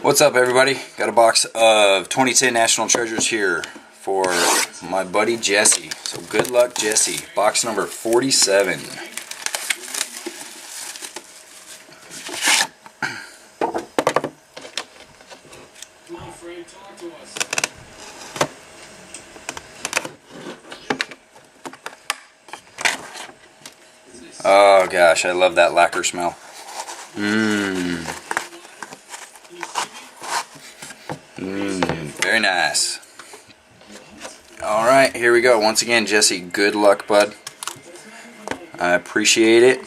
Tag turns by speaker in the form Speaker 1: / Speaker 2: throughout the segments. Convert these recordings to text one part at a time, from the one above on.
Speaker 1: What's up, everybody? Got a box of 2010 National Treasures here for my buddy Jesse. So good luck, Jesse. Box number 47. Oh gosh, I love that lacquer smell. Very nice. Alright, here we go. Once again, Jesse, good luck, bud. I appreciate it.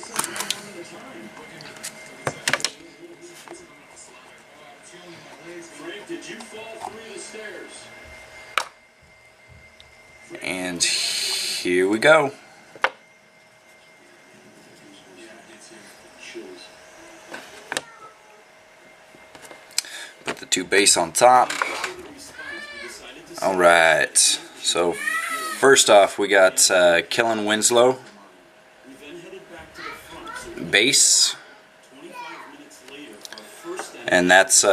Speaker 1: And here we go. Put the two base on top. Alright, so first off we got Kellen Winslow base, and that's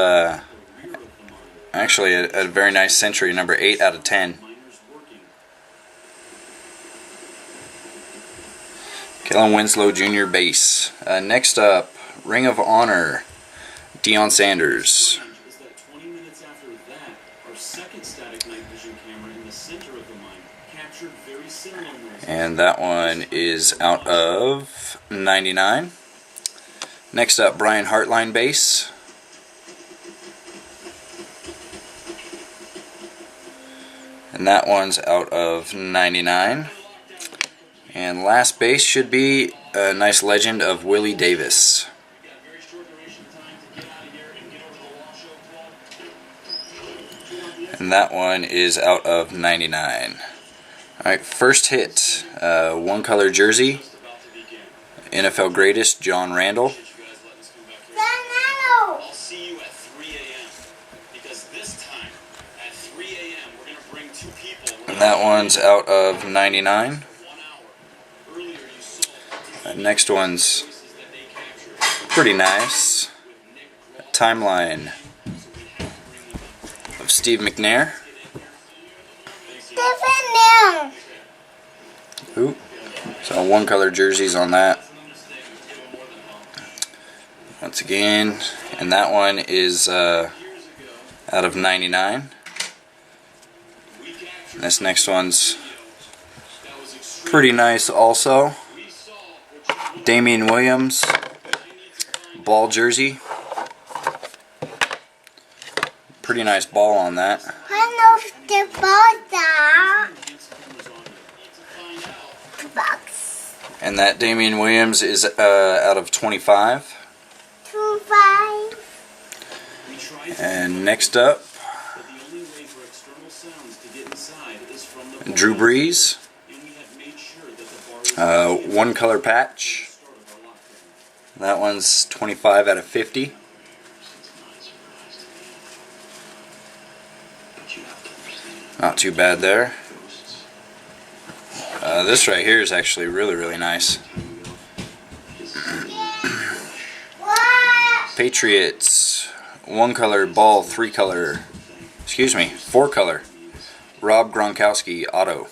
Speaker 1: actually a very nice Century, number 8 out of 10. Kellen Winslow Jr. base. Next up, Ring of Honor, Deion Sanders. And that one is out of 99. Next up, Brian Hartline base. And that one's out of 99. And last base should be a nice legend of Willie Davis. And that one is out of 99. Alright, first hit, one color jersey, NFL greatest, John Randall. And that one's out of 99. Next one's pretty nice, timeline of Steve McNair. Ooh. So one color jerseys on that. Once again, and that one is out of 99. And this next one's pretty nice also. Damian Williams ball jersey. Pretty nice ball on that. And that Damian Williams is out of 25. And next up, Drew Brees. One color patch. That one's 25 out of 50. Not too bad there. This right here is actually really nice. Patriots, one color ball, four color. Rob Gronkowski auto.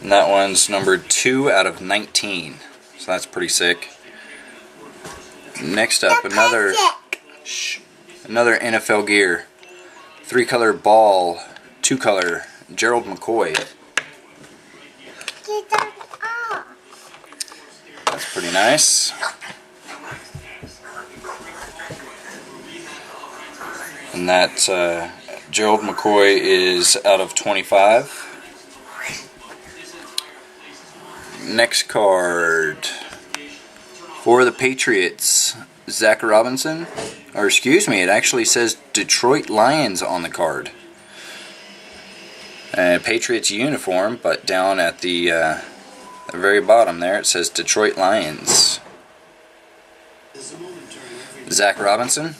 Speaker 1: And that one's numbered 2 out of 19. So that's pretty sick. Next up, another NFL gear. 3 color ball, 2 color, Gerald McCoy. That's pretty nice. And that Gerald McCoy is out of 25. Next card for the Patriots, Zach Robinson, or excuse me, it actually says Detroit Lions on the card. Patriots uniform, but down at the very bottom there it says Detroit Lions. Zach Robinson.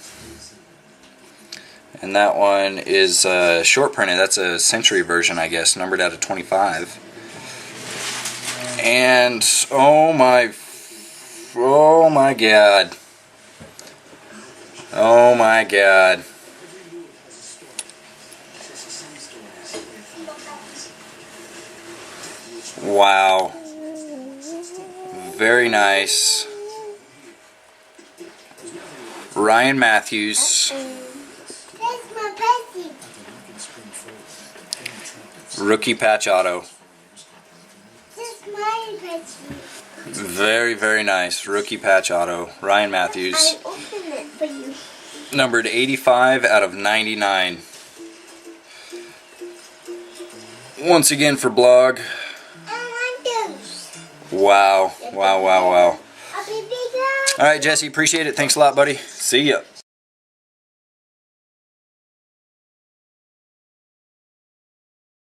Speaker 1: And that one is short printed. That's a Century version, I guess, numbered out of 25. And oh my God. Oh my God. Wow. Very nice. Ryan Matthews. Rookie patch auto. Very, very nice. Rookie patch auto. Ryan Matthews.
Speaker 2: I opened it for you.
Speaker 1: Numbered 85 out of 99. Once again for blog. Wow. Wow, wow, wow. Alright, Jesse, appreciate it. Thanks a lot, buddy. See ya.